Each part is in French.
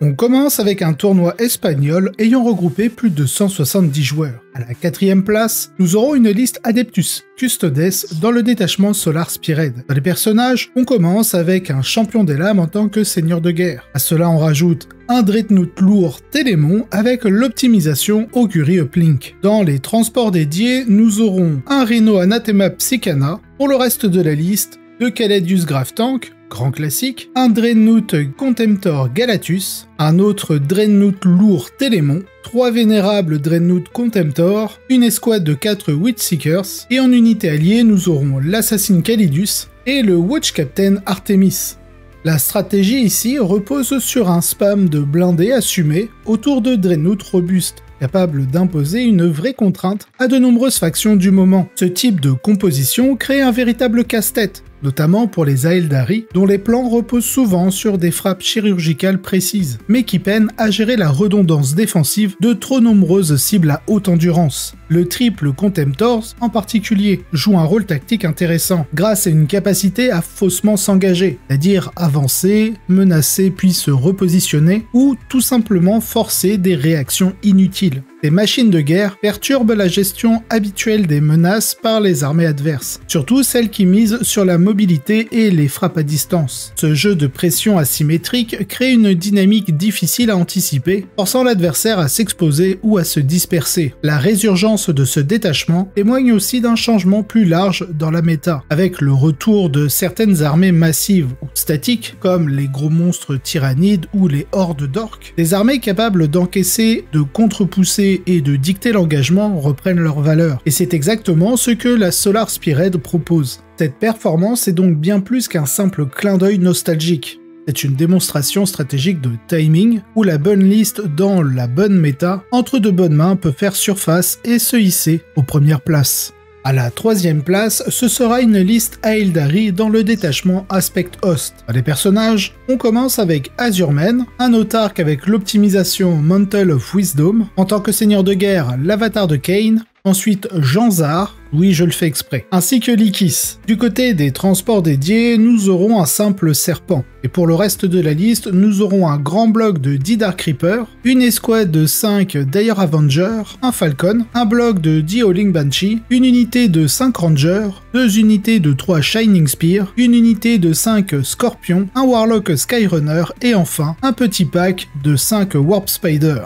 On commence avec un tournoi espagnol ayant regroupé plus de 170 joueurs. À la 4e place, nous aurons une liste Adeptus Custodes dans le détachement Solar Spearhead. Dans les personnages, on commence avec un champion des lames en tant que seigneur de guerre. À cela, on rajoute un Dreadnought lourd Télémon avec l'optimisation Augury Uplink. Dans les transports dédiés, nous aurons un Rhino Anathema Psychana. Pour le reste de la liste, deux Caladius Grave Tank, grand classique, un Dreadnought Contemptor Galatus, un autre Dreadnought lourd Télémon, 3 vénérables Dreadnought Contemptor, une escouade de 4 Witchseekers, et en unité alliée nous aurons l'Assassin Calidus et le Watch Captain Artemis. La stratégie ici repose sur un spam de blindés assumé autour de Dreadnought robustes, capable d'imposer une vraie contrainte à de nombreuses factions du moment. Ce type de composition crée un véritable casse-tête, notamment pour les Aeldari, dont les plans reposent souvent sur des frappes chirurgicales précises, mais qui peinent à gérer la redondance défensive de trop nombreuses cibles à haute endurance. Le triple Contemptors, en particulier, joue un rôle tactique intéressant, grâce à une capacité à faussement s'engager, c'est-à-dire avancer, menacer puis se repositionner, ou tout simplement forcer des réactions inutiles. Ces machines de guerre perturbent la gestion habituelle des menaces par les armées adverses, surtout celles qui misent sur la mobilité et les frappes à distance. Ce jeu de pression asymétrique crée une dynamique difficile à anticiper, forçant l'adversaire à s'exposer ou à se disperser. La résurgence de ce détachement témoigne aussi d'un changement plus large dans la méta, avec le retour de certaines armées massives ou statiques, comme les gros monstres tyrannides ou les hordes d'orques. Des armées capables d'encaisser, de contre-pousser et de dicter l'engagement reprennent leur valeur. Et c'est exactement ce que la Solar Spearhead propose. Cette performance est donc bien plus qu'un simple clin d'œil nostalgique. C'est une démonstration stratégique de timing, où la bonne liste dans la bonne méta, entre de bonnes mains, peut faire surface et se hisser aux premières places. À la 3e place, ce sera une liste Aeldari dans le détachement Aspect Host. Dans les personnages, on commence avec Azurmen, un autarque avec l'optimisation Mantle of Wisdom, en tant que seigneur de guerre, l'avatar de Kain, ensuite Janzar, oui je le fais exprès, ainsi que Lycis. Du côté des transports dédiés, nous aurons un simple serpent. Et pour le reste de la liste, nous aurons un grand bloc de 10 Dark Reaper, une escouade de 5 Dire Avenger, un Falcon, un bloc de 10 Howling Banshee, une unité de 5 Rangers, 2 unités de 3 Shining Spear, une unité de 5 Scorpions, un Warlock Skyrunner et enfin un petit pack de 5 Warp Spider.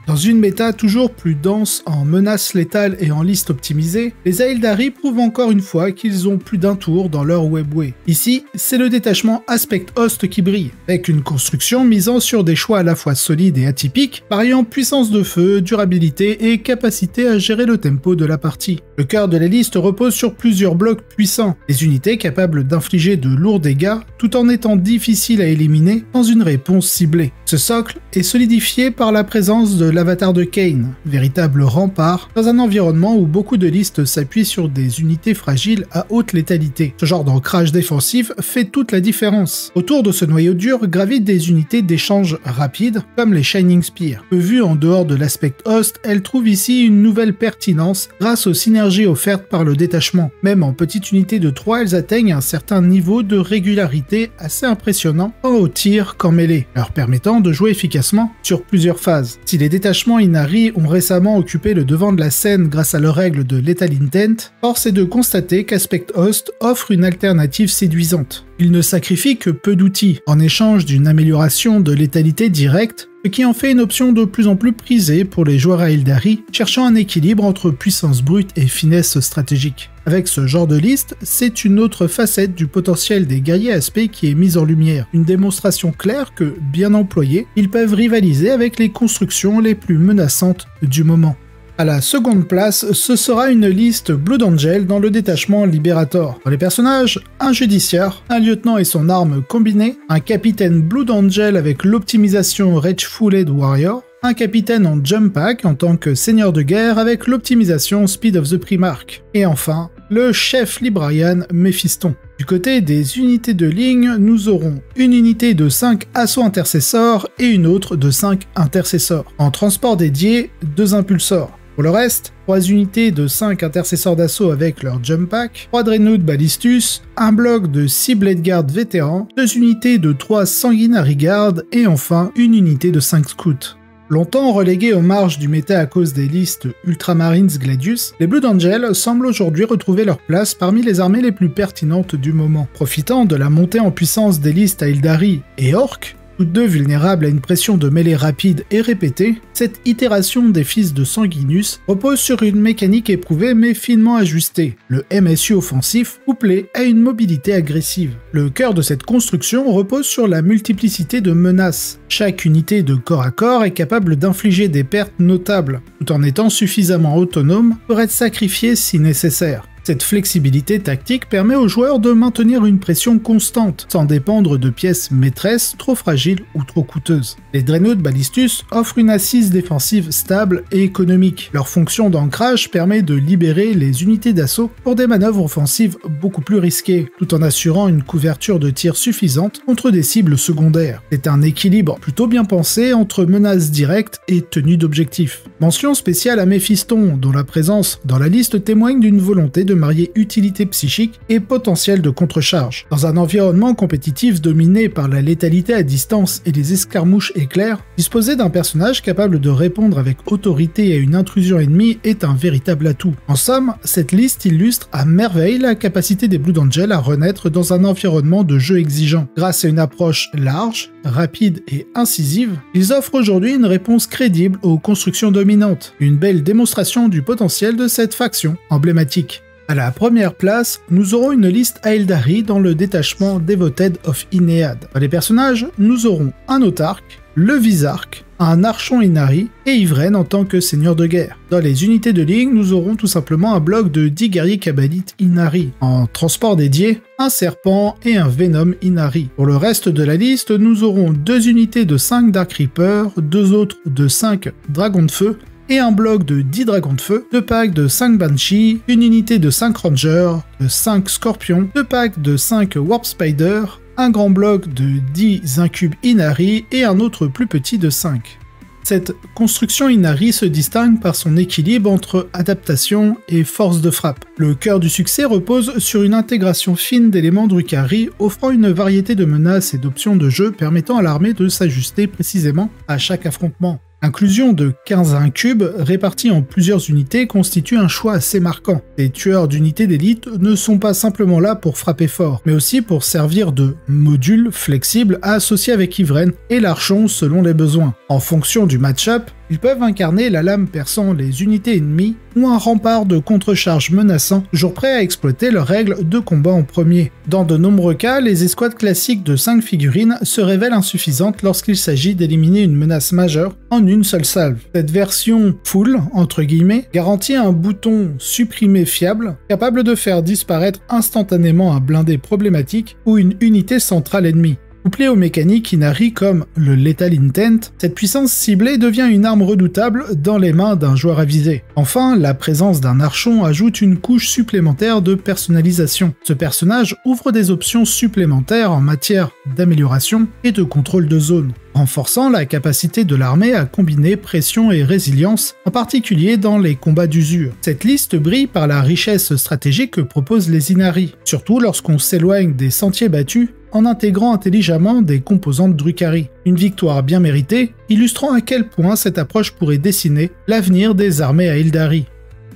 Dans une méta toujours plus dense en menaces létales et en liste optimisée, les Aeldari prouvent encore une fois qu'ils ont plus d'un tour dans leur webway. Ici, c'est le détachement Aspect Host qui brille, avec une construction misant sur des choix à la fois solides et atypiques, pariant puissance de feu, durabilité et capacité à gérer le tempo de la partie. Le cœur de la liste repose sur plusieurs blocs puissants, des unités capables d'infliger de lourds dégâts tout en étant difficiles à éliminer dans une réponse ciblée. Ce socle est solidifié par la présence de l'avatar de Kain, véritable rempart dans un environnement où beaucoup de listes s'appuient sur des unités fragiles à haute létalité. Ce genre d'ancrage défensif fait toute la différence. Autour de ce noyau dur gravitent des unités d'échange rapide, comme les Shining Spear. Peu vues en dehors de l'Aspect Host, elles trouvent ici une nouvelle pertinence grâce aux synergies offertes par le détachement. Même en petite unité de 3, elles atteignent un certain niveau de régularité assez impressionnant, tant au tir qu'en mêlée, leur permettant de jouer efficacement sur plusieurs phases. Si les détachements Inari ont récemment occupé le devant de la scène grâce à leurs règles de Lethal Intent, force est de constater qu'Aspect Host offre une alternative séduisante. Il ne sacrifie que peu d'outils, en échange d'une amélioration de létalité directe, ce qui en fait une option de plus en plus prisée pour les joueurs Aeldari, cherchant un équilibre entre puissance brute et finesse stratégique. Avec ce genre de liste, c'est une autre facette du potentiel des guerriers aspects qui est mise en lumière, une démonstration claire que, bien employés, ils peuvent rivaliser avec les constructions les plus menaçantes du moment. À la 2e place, ce sera une liste Blood Angel dans le détachement Liberator. Dans les personnages, un judiciaire, un lieutenant et son arme combinée, un capitaine Blood Angel avec l'optimisation Rage-Fueled Warrior, un capitaine en Jump Pack en tant que seigneur de guerre avec l'optimisation Speed of the Primarch, et enfin, le chef Librarian Mephiston. Du côté des unités de ligne, nous aurons une unité de 5 assauts intercesseurs et une autre de 5 intercesseurs. En transport dédié, 2 impulsors. Pour le reste, 3 unités de 5 intercesseurs d'assaut avec leur jump pack, 3 Dreadnought Ballistus, un bloc de 6 Blade Guard vétérans, 2 unités de 3 Sanguinary Guard et enfin une unité de 5 Scouts. Longtemps relégués aux marges du méta à cause des listes Ultramarines Gladius, les Blood Angels semblent aujourd'hui retrouver leur place parmi les armées les plus pertinentes du moment. Profitant de la montée en puissance des listes Aeldari et Orc, toutes deux vulnérables à une pression de mêlée rapide et répétée, cette itération des fils de Sanguinus repose sur une mécanique éprouvée mais finement ajustée, le MSU offensif couplé à une mobilité agressive. Le cœur de cette construction repose sur la multiplicité de menaces. Chaque unité de corps à corps est capable d'infliger des pertes notables, tout en étant suffisamment autonome pour être sacrifiée si nécessaire. Cette flexibilité tactique permet aux joueurs de maintenir une pression constante, sans dépendre de pièces maîtresses trop fragiles ou trop coûteuses. Les Dreadnought Ballistus offrent une assise défensive stable et économique. Leur fonction d'ancrage permet de libérer les unités d'assaut pour des manœuvres offensives beaucoup plus risquées, tout en assurant une couverture de tir suffisante contre des cibles secondaires. C'est un équilibre plutôt bien pensé entre menaces directes et tenue d'objectifs. Mention spéciale à Méphiston, dont la présence dans la liste témoigne d'une volonté de marier utilité psychique et potentiel de contre-charge. Dans un environnement compétitif dominé par la létalité à distance et les escarmouches éclairs, disposer d'un personnage capable de répondre avec autorité à une intrusion ennemie est un véritable atout. En somme, cette liste illustre à merveille la capacité des Blood Angels à renaître dans un environnement de jeu exigeant. Grâce à une approche large, rapide et incisive, ils offrent aujourd'hui une réponse crédible aux constructions dominantes, une belle démonstration du potentiel de cette faction emblématique. À la première place, nous aurons une liste Aeldari dans le détachement Devoted of Inead. Dans les personnages, nous aurons un autarque, le Visarque, un archon Inari et Ivren en tant que seigneur de guerre. Dans les unités de ligue, nous aurons tout simplement un bloc de 10 guerriers Kabbalites Inari. En transport dédié, un serpent et un Venom Inari. Pour le reste de la liste, nous aurons 2 unités de 5 Dark Reaper, 2 autres de 5 Dragons de Feu, et un bloc de 10 dragons de feu, 2 packs de 5 Banshee, une unité de 5 Rangers, de 5 Scorpions, 2 packs de 5 Warp Spider, un grand bloc de 10 Incubes Inari et un autre plus petit de 5. Cette construction Inari se distingue par son équilibre entre adaptation et force de frappe. Le cœur du succès repose sur une intégration fine d'éléments Drukhari offrant une variété de menaces et d'options de jeu permettant à l'armée de s'ajuster précisément à chaque affrontement. L'inclusion de 15 incubes répartis en plusieurs unités constitue un choix assez marquant. Les tueurs d'unités d'élite ne sont pas simplement là pour frapper fort, mais aussi pour servir de module flexible à associer avec Ivren et l'archon selon les besoins. En fonction du match-up, ils peuvent incarner la lame perçant les unités ennemies ou un rempart de contre-charge menaçant, toujours prêt à exploiter leurs règles de combat en premier. Dans de nombreux cas, les escouades classiques de 5 figurines se révèlent insuffisantes lorsqu'il s'agit d'éliminer une menace majeure en une seule salve. Cette version « full » entre guillemets garantit un bouton supprimer fiable, capable de faire disparaître instantanément un blindé problématique ou une unité centrale ennemie. Couplée aux mécaniques Inari comme le Lethal Intent, cette puissance ciblée devient une arme redoutable dans les mains d'un joueur avisé. Enfin, la présence d'un archon ajoute une couche supplémentaire de personnalisation. Ce personnage ouvre des options supplémentaires en matière d'amélioration et de contrôle de zone, renforçant la capacité de l'armée à combiner pression et résilience, en particulier dans les combats d'usure. Cette liste brille par la richesse stratégique que proposent les Inari, surtout lorsqu'on s'éloigne des sentiers battus en intégrant intelligemment des composantes Drukhari. Une victoire bien méritée, illustrant à quel point cette approche pourrait dessiner l'avenir des armées Aeldari.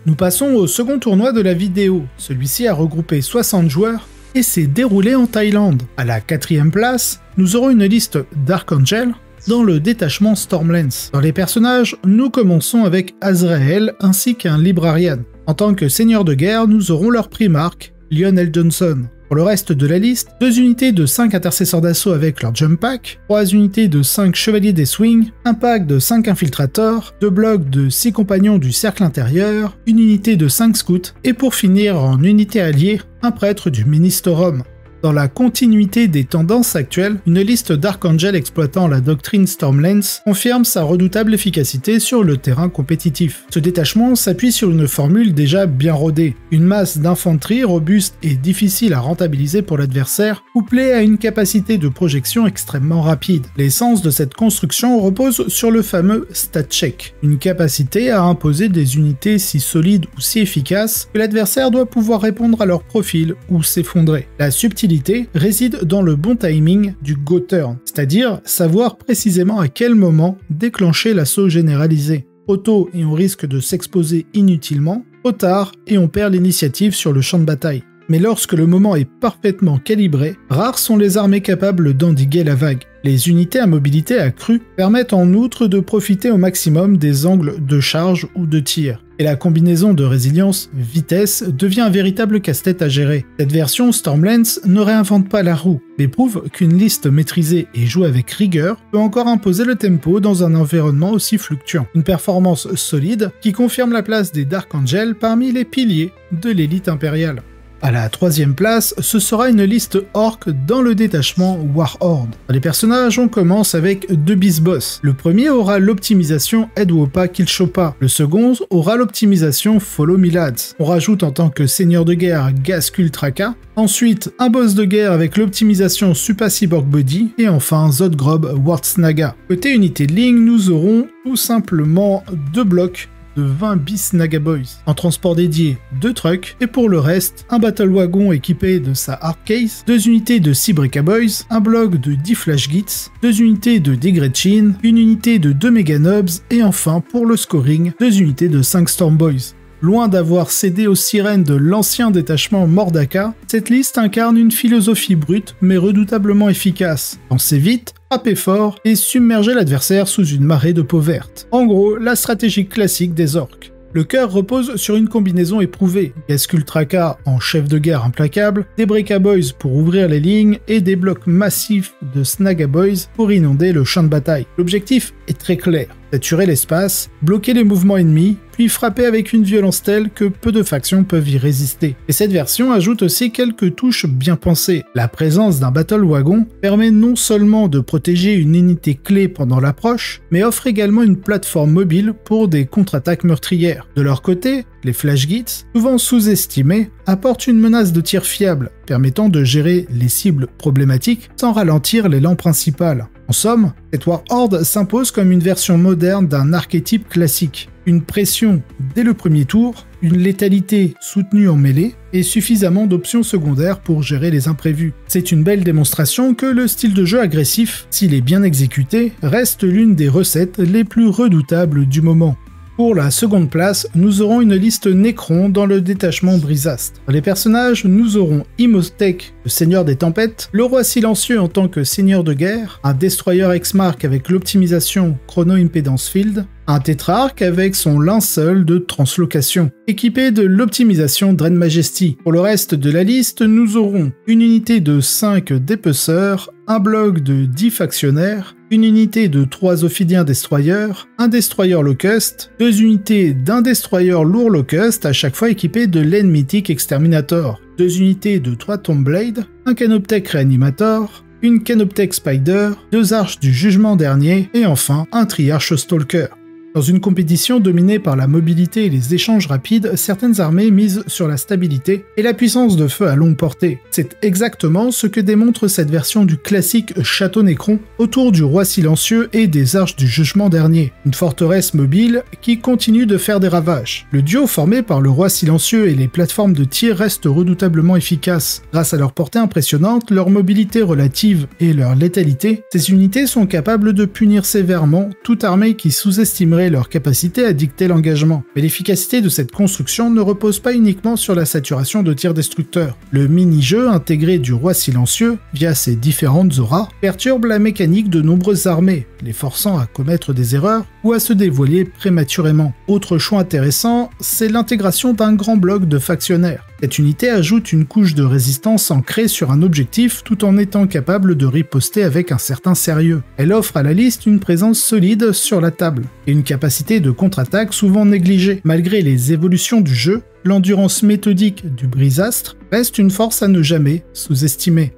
Nous passons au second tournoi de la vidéo. Celui-ci a regroupé 60 joueurs et s'est déroulé en Thaïlande. À la 4e place, nous aurons une liste Dark Angel dans le détachement Stormlands. Dans les personnages, nous commençons avec Azrael ainsi qu'un Librarian. En tant que seigneur de guerre, nous aurons leur primarque, Lionel Johnson. Pour le reste de la liste, 2 unités de 5 intercesseurs d'assaut avec leur jump pack, 3 unités de 5 chevaliers des swings, un pack de 5 infiltrateurs, 2 blocs de 6 compagnons du cercle intérieur, une unité de 5 scouts, et pour finir en unité alliée, un prêtre du Ministorum. Dans la continuité des tendances actuelles, une liste d'Archangel exploitant la doctrine Stormlands confirme sa redoutable efficacité sur le terrain compétitif. Ce détachement s'appuie sur une formule déjà bien rodée, une masse d'infanterie robuste et difficile à rentabiliser pour l'adversaire, couplée à une capacité de projection extrêmement rapide. L'essence de cette construction repose sur le fameux stat check, une capacité à imposer des unités si solides ou si efficaces que l'adversaire doit pouvoir répondre à leur profil ou s'effondrer. La subtilité réside dans le bon timing du go turn, c'est-à-dire savoir précisément à quel moment déclencher l'assaut généralisé. Trop tôt et on risque de s'exposer inutilement, trop tard et on perd l'initiative sur le champ de bataille. Mais lorsque le moment est parfaitement calibré, rares sont les armées capables d'endiguer la vague. Les unités à mobilité accrue permettent en outre de profiter au maximum des angles de charge ou de tir. Et la combinaison de résilience-vitesse devient un véritable casse-tête à gérer. Cette version Stormlands ne réinvente pas la roue, mais prouve qu'une liste maîtrisée et jouée avec rigueur peut encore imposer le tempo dans un environnement aussi fluctuant. Une performance solide qui confirme la place des Dark Angel parmi les piliers de l'élite impériale. À la 3e place, ce sera une liste orc dans le détachement Warhorde. Dans les personnages, on commence avec 2 bis boss. Le premier aura l'optimisation Edwopa Killshopa, le second aura l'optimisation Follow Me Lads. On rajoute en tant que seigneur de guerre Ghazghkull Traka, ensuite un boss de guerre avec l'optimisation Supa Cyborg Body, et enfin Zodgrob Wartsnaga. Côté unité de ligne, nous aurons tout simplement 2 blocs de 20 bis Naga Boys. En transport dédié, 2 trucks, et pour le reste, un battle wagon équipé de sa hardcase, 2 unités de 6 Breaka Boys, un bloc de 10 Flash Gits, 2 unités de Degretchin, une unité de 2 Mega Nobs, et enfin, pour le scoring, 2 unités de 5 Storm Boys. Loin d'avoir cédé aux sirènes de l'ancien détachement Mordaka, cette liste incarne une philosophie brute mais redoutablement efficace. Pensez vite, frappez fort et submergez l'adversaire sous une marée de peau verte. En gros, la stratégie classique des orques. Le cœur repose sur une combinaison éprouvée, Ghazghkull Traka en chef de guerre implacable, des Breaka Boys pour ouvrir les lignes et des blocs massifs de Snaga Boys pour inonder le champ de bataille. L'objectif est très clair, saturer l'espace, bloquer les mouvements ennemis, puis frapper avec une violence telle que peu de factions peuvent y résister. Et cette version ajoute aussi quelques touches bien pensées. La présence d'un battle wagon permet non seulement de protéger une unité clé pendant l'approche, mais offre également une plateforme mobile pour des contre-attaques meurtrières. De leur côté, les Flash Gits, souvent sous-estimés, apportent une menace de tir fiable, permettant de gérer les cibles problématiques sans ralentir l'élan principal. En somme, cette Warhorde s'impose comme une version moderne d'un archétype classique. Une pression dès le premier tour, une létalité soutenue en mêlée et suffisamment d'options secondaires pour gérer les imprévus. C'est une belle démonstration que le style de jeu agressif, s'il est bien exécuté, reste l'une des recettes les plus redoutables du moment. Pour la seconde place, nous aurons une liste Necron dans le détachement Brisastre. Dans les personnages, nous aurons Imhotep, le seigneur des tempêtes, le roi silencieux en tant que seigneur de guerre, un destroyer X-Mark avec l'optimisation Chrono Impedance Field, un tétrarque avec son linceul de translocation, équipé de l'optimisation Drain Majesty. Pour le reste de la liste, nous aurons une unité de 5 dépeceurs, un bloc de 10 factionnaires, une unité de 3 Ophidiens Destroyers, un Destroyer Locust, 2 unités d'un Destroyer lourd Locust à chaque fois équipé de l'Enmythic Exterminator, 2 unités de 3 Tombblade, un Canoptech Reanimator, une Canoptech Spider, 2 Arches du Jugement Dernier et enfin un Triarche Stalker. Dans une compétition dominée par la mobilité et les échanges rapides, certaines armées misent sur la stabilité et la puissance de feu à longue portée. C'est exactement ce que démontre cette version du classique Château Necron autour du Roi Silencieux et des Arches du Jugement Dernier, une forteresse mobile qui continue de faire des ravages. Le duo formé par le Roi Silencieux et les plateformes de tir reste redoutablement efficace. Grâce à leur portée impressionnante, leur mobilité relative et leur létalité, ces unités sont capables de punir sévèrement toute armée qui sous-estimerait leur capacité à dicter l'engagement. Mais l'efficacité de cette construction ne repose pas uniquement sur la saturation de tirs destructeurs. Le mini-jeu intégré du Roi Silencieux, via ses différentes auras, perturbe la mécanique de nombreuses armées, les forçant à commettre des erreurs ou à se dévoiler prématurément. Autre choix intéressant, c'est l'intégration d'un grand bloc de factionnaires. Cette unité ajoute une couche de résistance ancrée sur un objectif tout en étant capable de riposter avec un certain sérieux. Elle offre à la liste une présence solide sur la table et une capacité de contre-attaque souvent négligée. Malgré les évolutions du jeu, l'endurance méthodique du Brisastre reste une force à ne jamais sous-estimer.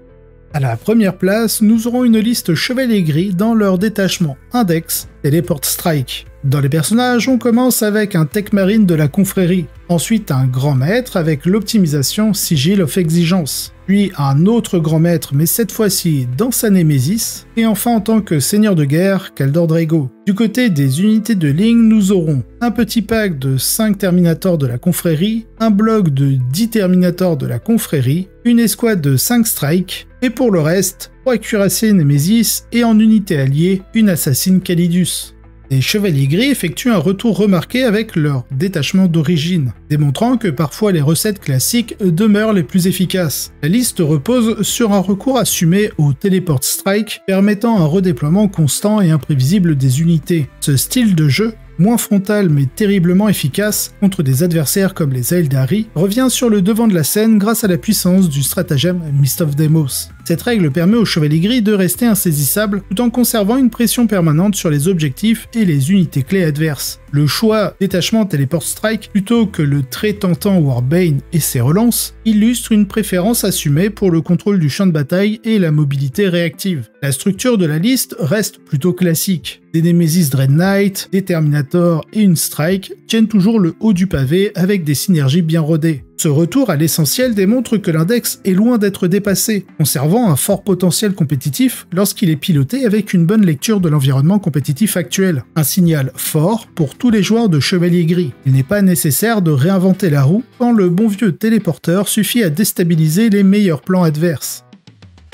À la première place, nous aurons une liste chevalier gris dans leur détachement Index, Teleport Strike. Dans les personnages, on commence avec un tech marine de la confrérie, ensuite un grand maître avec l'optimisation Sigil of Exigence, puis un autre grand maître mais cette fois-ci dans sa némésis, et enfin en tant que seigneur de guerre, Kaldor Draigo. Du côté des unités de ligne, nous aurons un petit pack de 5 Terminators de la confrérie, un bloc de 10 Terminators de la confrérie, une escouade de 5 Strike, et pour le reste, 3 cuirassiers Némésis et en unité alliée, une assassine Calidus. Les chevaliers gris effectuent un retour remarqué avec leur détachement d'origine, démontrant que parfois les recettes classiques demeurent les plus efficaces. La liste repose sur un recours assumé au Teleport Strike, permettant un redéploiement constant et imprévisible des unités. Ce style de jeu, moins frontal mais terriblement efficace contre des adversaires comme les Aeldari, revient sur le devant de la scène grâce à la puissance du stratagème Mist of Deimos. Cette règle permet aux chevaliers gris de rester insaisissables tout en conservant une pression permanente sur les objectifs et les unités clés adverses. Le choix détachement Teleport Strike plutôt que le très tentant Warbane et ses relances illustre une préférence assumée pour le contrôle du champ de bataille et la mobilité réactive. La structure de la liste reste plutôt classique. Des Nemesis Dread Knight, des Terminators et une Strike tiennent toujours le haut du pavé avec des synergies bien rodées. Ce retour à l'essentiel démontre que l'index est loin d'être dépassé, conservant un fort potentiel compétitif lorsqu'il est piloté avec une bonne lecture de l'environnement compétitif actuel. Un signal fort pour tous les joueurs de Chevalier Gris. Il n'est pas nécessaire de réinventer la roue quand le bon vieux téléporteur suffit à déstabiliser les meilleurs plans adverses.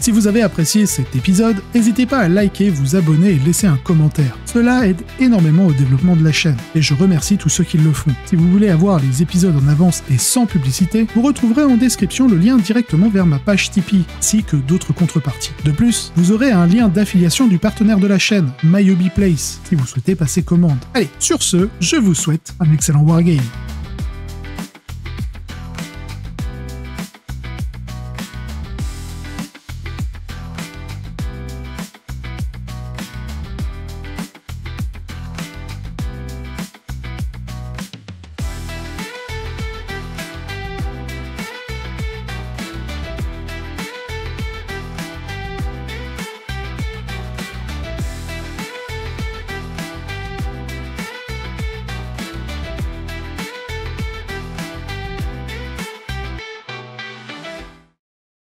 Si vous avez apprécié cet épisode, n'hésitez pas à liker, vous abonner et laisser un commentaire. Cela aide énormément au développement de la chaîne, et je remercie tous ceux qui le font. Si vous voulez avoir les épisodes en avance et sans publicité, vous retrouverez en description le lien directement vers ma page Tipeee, ainsi que d'autres contreparties. De plus, vous aurez un lien d'affiliation du partenaire de la chaîne, My Hobby Place, si vous souhaitez passer commande. Allez, sur ce, je vous souhaite un excellent wargame.